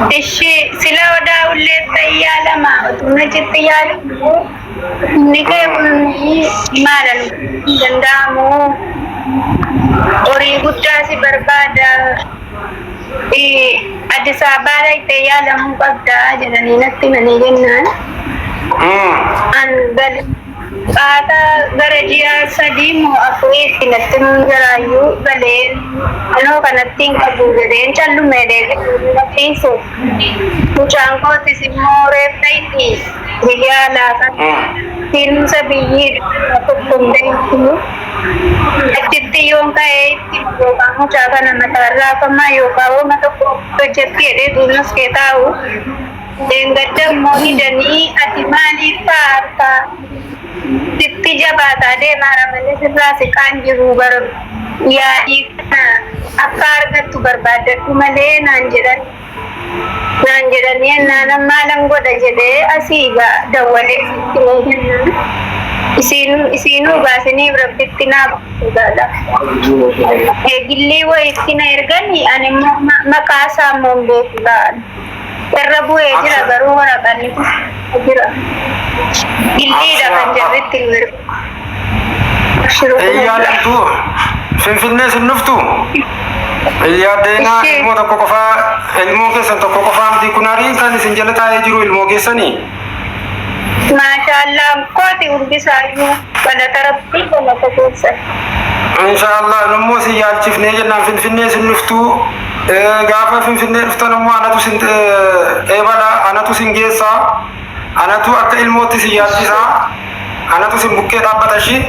Ishi sila wada ulle tayyala ma tunna chittiyala nike malan dandamu ori guddasi barbada Addis Ababa tayyala mu qabda jedhanii natti manii jennaan an gal Ada garajia sadimu aku tinatun garayu galen ano kanating kabu galen chalu mede piso muchangko tisimore taiti hiyala kan tin sabiyi kumde ku akiti yung kay tipo kamu jaga na matara kamayo kawo matoko jetti ede dunos ketau dengadam mohi dani atimani parta Titti jabata de maramale sirra se kan jiru bar ya ikna akar gattu barbada kumale nanjiran yana malam goda jede asiga dawale isinu basini rabbitina dada e gilli wa itina ergani ane makasa mombe dan terrabu ejira baru ora kan ejira gilli da kan jarritti wir يا تو في الناس النفتو يا دينا المو تكوكفا المو كيسن تكوكفا مدي كنارين كان سنجلتا يجرو المو كيسني ما شاء الله قوتي وربي سايو ولا تربي ولا تكوسه ان شاء الله نمو سيال شفني جنا في الناس النفتو غافا في الناس نفتو نمو انا تو سنت ايبالا انا تو سنجيسا انا تو اك الموت سيال جيسا انا تو سنبكي دابتاشي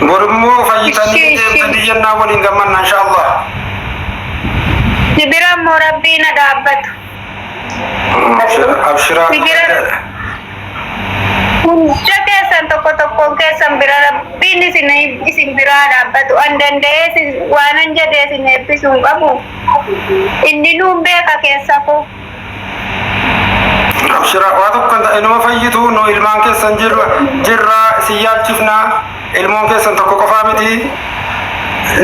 برمو فايتاني تبتدي جنا ولين غمنا ان شاء الله جبرا مربينا دابت ابشر Punca kesan toko kesan birara bini sini isim birara batu andande si wanan jade sini pisung kamu indi numbe ka kesaku abshira watu kanta inuma fayitu no ilman kesan jirra siyal chifna ilmon kesan toko kafamiti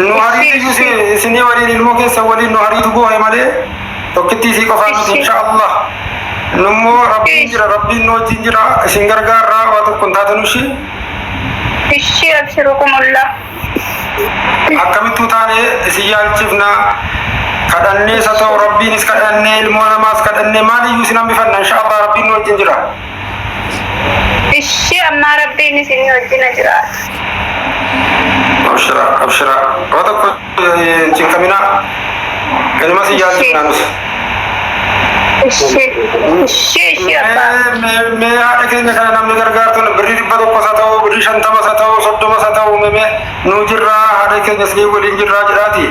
no hari yusi sini wali ilmon kesan wali no hari tugo ay male tokkiti si kafamiti insyaallah Numo Rabbi jira Rabbi no jinjira singargara watu kuntanushi Ishi abshirukumullah Akkamitu tane siyal chifna kadanne sato Rabbi nis kadanne ilmu namas kadanne mali yusinam bifanna insyaallah Rabbi no jinjira Ishi amma Rabbi nis ini wajina jira Abshira watu cingkamina kelima siyal chifna nus Ishi apa? Me ada kayaknya karena namanya gargar tuh beri di batu pas atau beri santama atau sodoma atau me nujira ada kayaknya segi boleh nujira jadi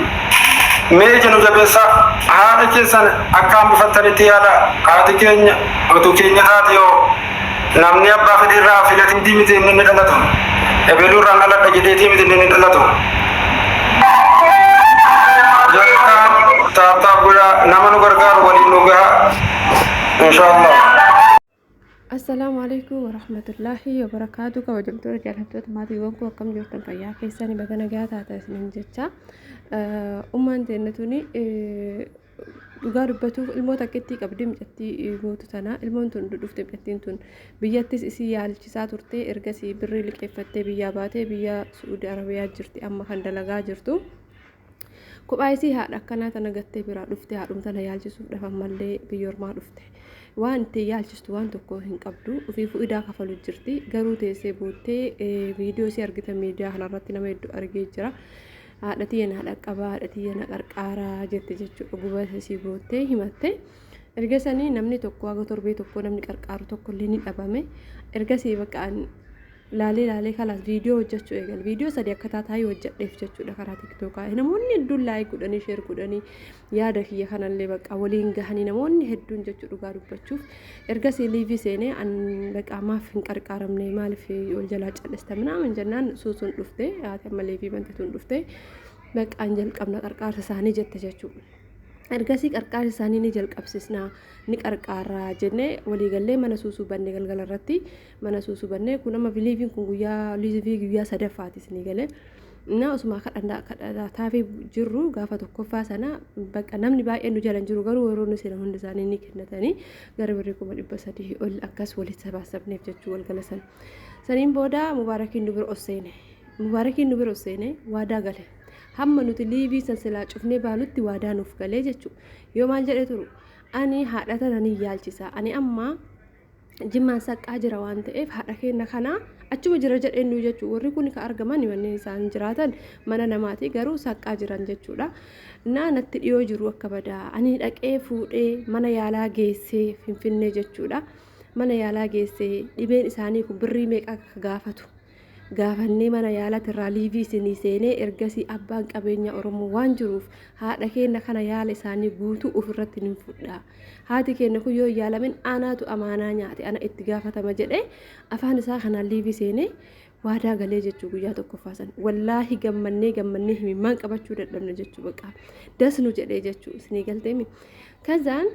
me jenu jabesa ada kesan akam fatani tiada ada kayaknya atau kayaknya ada yo namanya apa federa filatin timit ini adalah tuh ebelu rana lah jadi timit ini adalah tuh jadi tata gula nama gargar wali nuga insyaallah السلام عليكم ورحمة الله وبركاته كوجبتور جالتوت ماتي وانكو كم جوتن فيا كيساني بدنا جات هذا سنين جتا أمان دينتوني غاربتو الموت كتي قبدي مجتي موت تنا الموت دفت بيتين تون بياتس إسي يالجسا ترتي إرجسي بري لكيفتي بيا باتي بيا سعودي عربية جرتي أما خندلقا جرتو كوبايسي هذا كانت أنا قتي برا دفتي هذا مثلا يالجسو دفع مالي بيور ما دفتي waan ta'e yaalchistu waan tokko hin qabdu ofii fuudhaa kafalu jirti garuu teessee boottee viidiyoo si argita miidiyaa kanarratti nama hedduu argee jira haadhatii yana haadha qabaa haadhatii yana qarqaaraa jette jechuudha gubata si boottee himatte erga sanii namni tokko haga torbee tokko namni qarqaaru tokko illee ni dhabame erga si baqqaan laalee kalaas viidiyoo hojjechuu eegal viidiyoo sadii akka taataayii hojjedheef jechuudha karaa tiktookaa namoonni hedduun laayik godhanii sheer godhanii yaada kiyya kanallee bakka waliin gahanii namoonni hedduun jechuu dhugaa dubbachuuf erga si liivii seenee an bakka maaf hin qarqaaramne maaliif ol jalaa cal'ista minaamin jennaan suusuun dhufte haati amma liivii bantatuun dhufte bakka an jalqabna qarqaarsa isaanii jette jechuudha. ergasii qarqaarsa isaanii ni jalqabsisna ni qarqaaraa jennee walii gallee mana suusuu bannee galgalarratti mana suusuu bannee kun amma liiviin kun guyyaa sadaffaati ni galee na osuma kadhataa fi jirru gaafa tokkoffaa sana bakka namni baay'een nu jalan jiru garuu warroonni seenan hundi isaanii ni kennatanii gara birrii 300 ol akkas walitti sabaasabneef jechuu walgala sana. Saniin booda mubaarakiin nu bira osseene. Mubaarakiin nu bira osseene waadaa gale. Hamma nuti liivii san silaa cufnee baanutti waadaa nuuf galee jechuudha. Yoo maal jedhee turu ani haadha tana ni yaalchisa. Ani amma jimmaan saqqaa jira waan ta'eef haadha keenya kana achuma jira jedheen nu jechuudha. Warri kun ka argaman manneen isaan jiraatan mana namaati garuu saqqaa jiran jechuudha. Natti dhiyoo jiru akka badaa ani dhaqee fuudhee mana yaalaa geessee Finfinnee jechuudha. Mana yaalaa geessee dhibeen isaanii kun birrii meeqa akka gaafatu. Gaafannee mana yaalatirraa liivii isinii seenee ergasii abbaan qabeenya Oromoo waan jiruuf haadha keenya kana yaala isaanii guutuu ofirratti ni fudhaa. Haati keenya kun yoo yaalamin anaatu amaanaa nyaate ana itti gaafatama jedhee afaan isaa kanaan liivii seenee waadaa galee jechuu guyyaa tokkoffaa san. Wallaahi gammannee himimmaan qabachuu dadhabne jechuu baqa. Dasnu jedhee jechuu isinii galteemi. Kazaan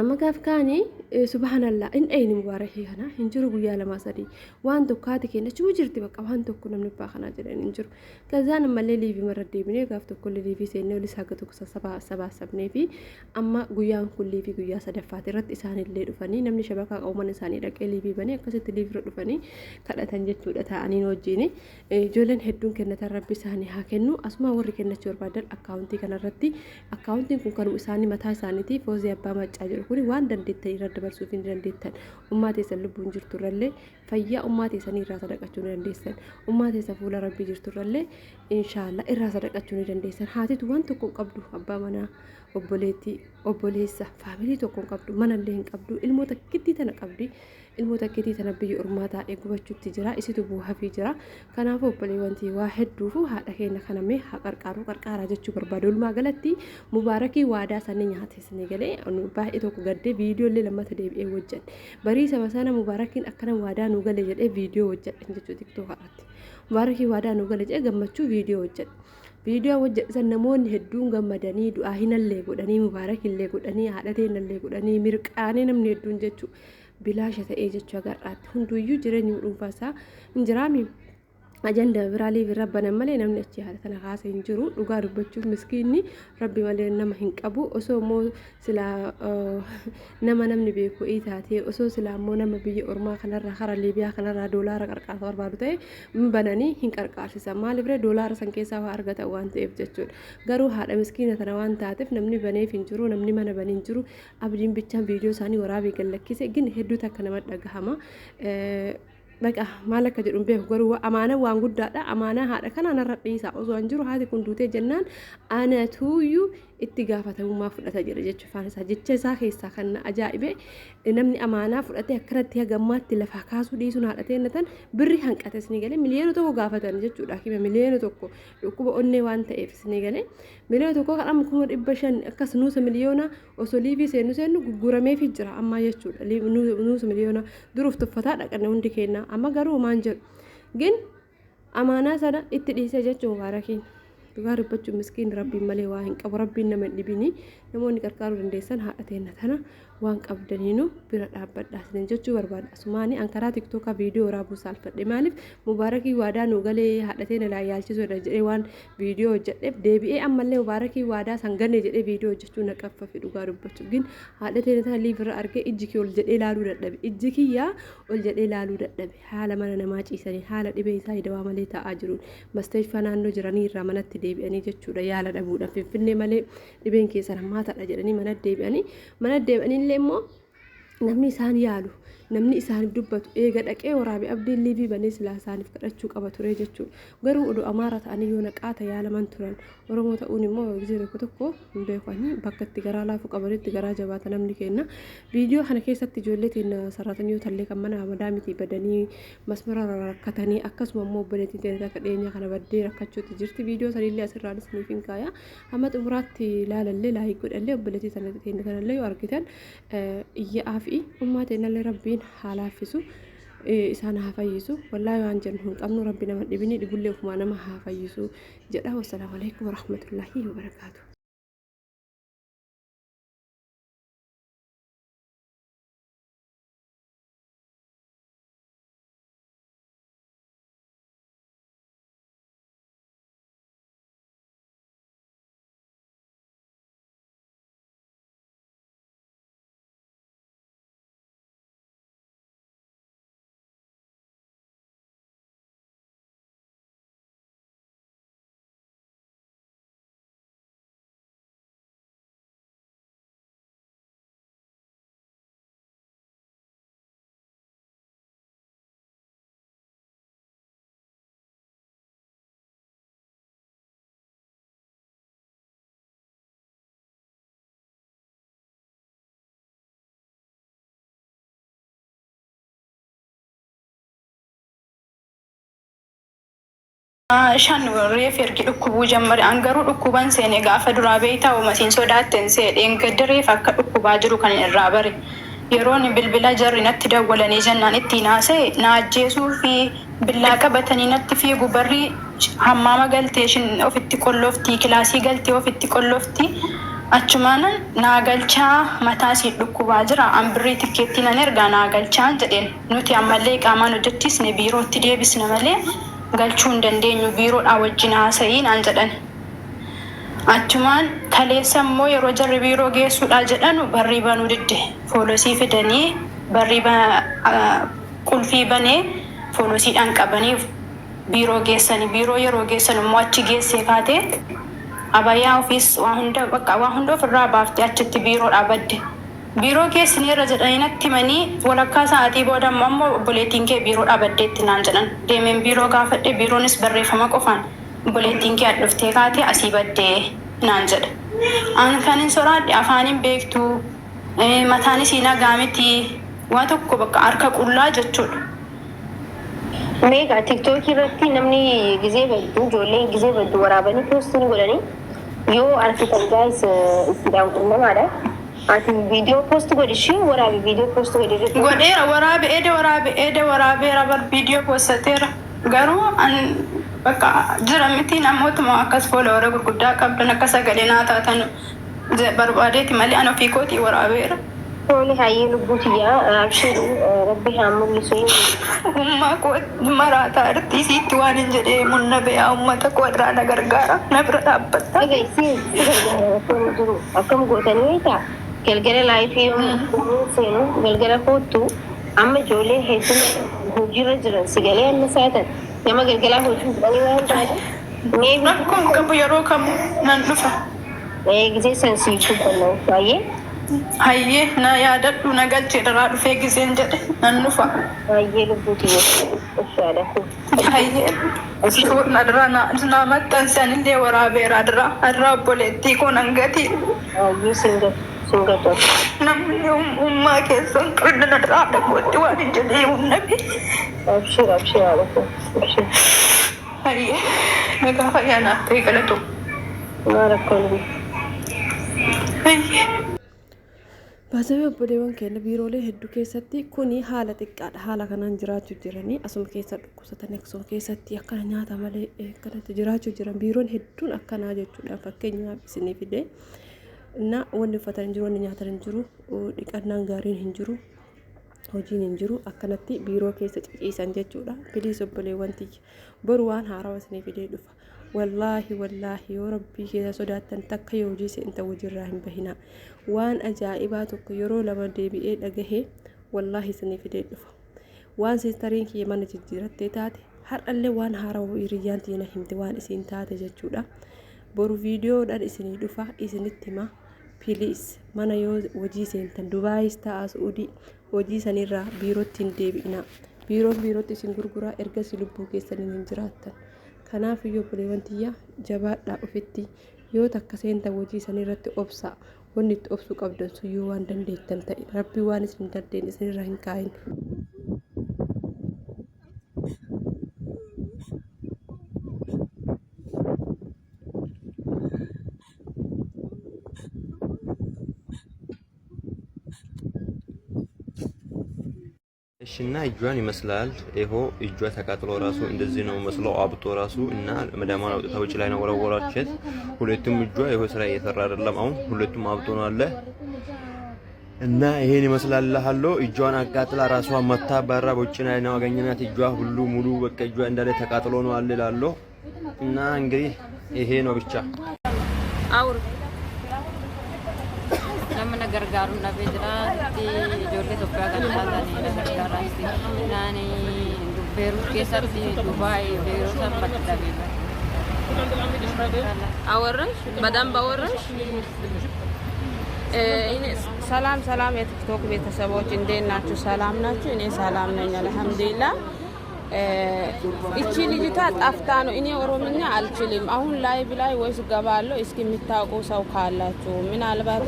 amma gaaf kaanii subhanallah in ayni mubaarakii kana hin jiru guyyaa lama sadii waan tokko haati keenya achuma jirti bakka waan tokko namni abbaa kanaa jedhan hin jiru. Kazaan ammallee liivii marra deebinee gaaf tokko liivii seennee olis haga tokko sabaasabnee fi amma guyyaan kun liivii guyyaa sadaffaati irratti isaanillee dhufanii namni shabakaa qabuman isaanii dhaqee liivii banii akkasitti liivii dhufanii kadhatan jechuudha ta'anii wajjin ijoolleen hedduun kennatan rabbi isaanii haa kennu asuma warri kennachuu barbaadan akkaawuntii kanarratti akkaawuntiin kun kanuma isaanii mataa isaaniitiif Foozii abbaa maccaa jedhu kuni waan dandeettan irra dabarsuuf hin dandeettan ummaa teessan lubbuun jirturrallee fayyaa ummaa teessanii irraa sadaqachuu ni dandeessan ummaa teessa fuula rabbii jirturrallee inshaallah irraa sadaqachuu ni dandeessan haatitu waan tokko qabdu abbaa manaa obboleettii obboleessa faamilii tokko qabdu manallee hin qabdu ilmoota kittii tana qabdi ilmoota kittii tana biyya ormaa taa'ee gubachuutti jira isitu buuhafii jira kanaaf obboleewwantii waa hedduufu haadha keenya kanamee haa qarqaaraa jechuu barbaadu walumaa galatti mubaarakii waadaa sanni nyaatesni galee baay'ee tokko gaddee viidiyoolee lammata deebi'ee hojjedhe barii sama sana mubaarakiin akkana waadaa nu gale jedhee viidiyoo hojjedhe jechuu tiktook irratti mubaarakii waadaa nu gale jedhee gammachuu viidiyoo hojjedhe. Viidiyoo hojjetan namoonni hedduun gammadanii du'aa hinallee godhanii mubaarakillee godhanii haadha teenyallee godhanii mirqaanee namni hedduun jechuu bilaasha ta'ee jechuu agarraatti hunduyyuu jireenya dhuunfaasaa hin jiraami. Ajanda biraalii fi rabbanan malee namni achi haala tana kaasa hin jiru dhugaa dubbachuuf miskiinni rabbi malee nama hin qabu osoo immoo silaa nama namni beeku taatee osoo silaa immoo nama biyya ormaa kanarraa kara liibiyaa kanarraa doolaara qarqaarsa barbaadu ta'e bananii hin qarqaarsisan maaliif doolaara san keessaa waa argatan waan ta'eef jechuudha garuu haadha miskiina tana waan taateef namni baneef hin jiru namni mana banee hin jiru abdiin bichaan viidiyoo isaanii waraabee gallakkise gin hedduu takka nama dhagahama. Baqa maal akka jedhu beeku garuu amaana waan guddaadha amaana haadha kana narra dhiisaa osoo hin jiru haati kun duutee jennaan anatuuyyuu itti gaafatamummaa fudhata jira jechuun afaan isaa jecha isaa keessaa kan ajaa'ibe namni amaanaa fudhatee akkanatti hagammaatti lafaa kaasuu dhiisuun haadha teennatan birri hanqates ni galee miliyoona tokko gaafatan jechuudha kima miliyoona tokko dhukkuba onnee waan ta'eef ni galee miliyoona tokko kan amma 500,000 akkas nuusa miliyoona osoo liivii seennu gurgurameef jira amma jechuudha nuusa miliyoona duruuf tuffataa dhaqanne hundi kenna amma garuu maan jedhu gin amaanaa sana itti dhiisee jechuun mubaarakiin dhugaa dubbachuun miskiin rabbiin malee waa hin qabu rabbiin nama hin dhibini namoonni qarqaaruu dandeessan haadha teenna tana waan qabdaniinu bira dhaabbadhaa sinan jechuu barbaada asumaanii ankaraa tiktookaa viidiyoo waraabuu saalfadhe maaliif mubaarakii waadaa nu galee haadha teenna laa yaalchisuudha jedhee waan viidiyoo hojjedheef deebi'ee ammallee mubaarakii waadaa san ganne jedhee viidiyoo hojjechuu na qaffafee dhugaa dubbachuuf gin haadha teenna tana liifirra argee ijji kee ol jedhee ilaaluu dadhabe ijji kiyyaa ol jedhee ilaaluu dadhabe haala mana namaa ciisanii haala dhibee isaa hidawaa malee taa'aa jiruun masteeshfaa naannoo jiranii irraa manatti deebi'anii jechuudha yaala dhabuudhaan finfinnee malee dhibeen keessan hammaataadha jedhanii mana deebi'anii illee immoo namni isaan yaalu namni isaaniif dubbatu eega dhaqee waraabee abdiin liivii banee silaa isaaniif kadhachuu qaba ture jechuudha garuu oduu amaara ta'anii yoo naqaata yaalaman turan oromoo ta'uun immoo gisee tokko hin beekanii bakka itti garaa laafu qabanitti garaa jabaata namni kenna viidiyoo kana keessatti ijoollee teenya sararatan yoo tallee kan mana amadaa miti badanii masmara rakkatanii akkasuma immoo obboleettiin teenya akka dhiyeenya kana baddee rakkachuutti jirti viidiyoo sanillee asirraan isiniif hin kaaya hamma xumuraatti ilaalallee laayik godhallee obboleettii teenya sanallee yoo argitan iyyaa fi ummaa teenyallee rabbiin haalaffisu isaan haa fayyisu wallaahi waan jennu hin qabnu rabbi nama dhibini dhibullee ofumaa nama haa fayyisu jedha wassalaamu alaikum warahmatullaahi wabarakaatu. shan reef ergi dhukkubuu jammare angaruu dhukkuban seene gaafa duraa beeytaa uumasiin sodaatten seedheen gaddareef akka dhukkubaa jiru kan irraa bare yeroon bilbila jarri natti dawwalanii jennaan ittiin haasa'e na ajjeesuu fi billaa qabatanii natti fiigu barri hammaama galtee shin ofitti qolloftii kilaasii galtee ofitti qolloftii achumaanan naa galchaa mataa si dhukkubaa jira ambirrii tikkeettii nan ergaa naa galchaan jedheen nuti ammallee qaamaan hojjechiisne biirootti deebisna malee galchuu hin dandeenyu biiroodhaa wajjin haasa'ii naan jedhan. Achumaan kaleessa immoo yeroo jarri biiroo geessuudhaa jedhanu barrii banuu didde foolisii fidanii barrii qulfii banee foolisiidhaan qabanii biiroo geessanii biiroo yeroo geessan immoo achi geessee kaatee abayyaa ofiis waa hunda ofirraa baaftee achitti biiroodhaa badde. Biiroo geessinii irra jedhanii natti himanii walakkaa sa'aatii booda ammoo obboleettiin kee biiroodhaa baddeetti naan jedhan. Deemeen biiroo gaafadhe biiroonis barreeffama qofaan obboleettiin kee dhuftee kaatee asii baddee naan jedha. An kan hin soraadhe afaaniin beektu mataanis hin nagaa miti waa tokko bakka harka qullaa jechuudha. Meeqa tiktookii irratti namni gizee baddu ijoolleen gizee baddu waraabanii poostiin godhanii yoo argitan gaayis itti daawwannamaadha. Ati video post godhishi waraabe video post godhishi godheera waraabe waraabeera bar video postateera garuu an bakka jira miti namootuma akkas follower gurguddaa qabdan akka sagalee naa taatan barbaadeeti malee an ofii kootii waraabeera. Tole hayyee lubbuutiyyaa abshiru rabbi haa mul'isu. Ummaa koo maraataa artiisiitti waan hin jedhee munna beeyaa uummata koo irraa na gargaara na bira dhaabbatta. Akkam gootanii beektaa? Galgala laayifii seenu galgala kootu amma ijoollee hedduu hojiirra jiran sigalee amma saatan nama galgalaa hojii fudhanii waan taate rakkoon qabu yeroo kamuu nan dhufa. Gisee san siifuu qonnaa baay'ee. Hayyee na yaadadhu na galchee daraa dhufee giseen jedhe nan dhufa. Hayyee lubbuutiyyaa. Hayyee suurri adiraa na maxxansanillee waraabeera adiraa obboleettii koo nan gatii. Hayyee singatu. Namni ummaa keessan qirna na diraa dhagooti waan hin jedhee humnabi. Abshir. Hayyee nagaa fayyaa naaf ta'e galatu. Maal akkoon hayyee. Baasawee obboleewwan keenya biiroolee hedduu keessatti kuni haala xiqqaadha. Haala kanaan jiraachuu jiranii asuma keessa dhukkubsatan akkasuma keessatti akkana nyaata malee akkanatti jiraachuu jiran biiroon hedduun akkanaa jechuudha. Fakkeenyaaf isinii fidee na wanni uffatan hin jiru wanni nyaatan hin jiru dhiqannaan gaariin hin jiru hojiin hin jiru akkanatti biiroo keessa ciciisan jechuudha. Biliis obboleewwan tiyya boru waan haarawaa isinii fidee dhufa. Wallaahi yoo rabbii keessa sodaattan takka yoo hojii seenta hojiirraa hin bahina. Waan ajaa'ibaa tokko yeroo lama deebi'ee dhagahee wallaahi isinii fidee dhufa. Waan seentariin kiyya mana jijjiirattee taate har'allee waan haarawaa hiriyyaan tiyya himte waan isiin taate jechuudha. Boru viidiyoodhaan isinii dhufa isinitti hima. Piliis mana yoo hojii seentan Dubaayis ta'a Suudii hojii sanirraa biirootti hin deebi'ina. Biirootti isin gurguraa ergasii lubbuu keessaniin hin jiraattan. Kanaaf iyyuu obboleewwan tiyya jabaadhaa ofitti yoo takka seentan hojii sanirratti obsaa. Wanni itti obsuu qabdan sun yoo waan dandeettan ta'e rabbi waan isin hin dandeenye isinirra hin kaayin. እሺና እጇን ይመስላል ይሄ እጇ ተቃጥሎ ራሱ እንደዚህ ነው መስለው አብጦ ራሱ እና መዳማን አውጥተው ውጭ ላይ ነው ወረወራቸው። ሁለቱም እጇ ይሄ ስራ እየሰራ አይደለም። አሁን ሁለቱም አብጦ ነው አለ እና ይሄን ይመስላል አለ እጇን አቃጥላ ራሷን መታ ባራ ውጭ ላይ ነው አገኘናት። እጇ ሁሉ ሙሉ በቃ እጇ እንዳለ ተቃጥሎ ነው አለ ላሎ እና እንግዲህ ይሄ ነው ብቻ አውር namna gargaaru na beejiraatti ijoollee Itoophiyaa kan ilaalanii na gargaaraatti naani Beerut keessatti Dubaay Beerut ammatti dhabeera. አወራሽ በደንብ አወራሽ። እኔ ሰላም የቲክቶክ ቤተሰቦች እንዴት ናችሁ? ሰላም ናችሁ? እኔ ሰላም ነኝ አልሐምዱሊላህ። እቺ ልጅቷ ጣፍታ ነው። እኔ ኦሮምኛ አልችልም። አሁን ላይቭ ላይ ወይስ ገባለሁ። እስኪ የምታውቁ ሰው ካላችሁ ምናልባት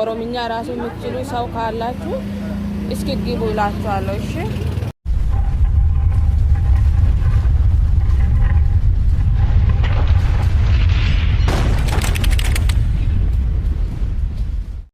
ኦሮምኛ ራሱ የምትችሉ ሰው ካላችሁ እስኪ ግቡ እላችኋለሁ። እሺ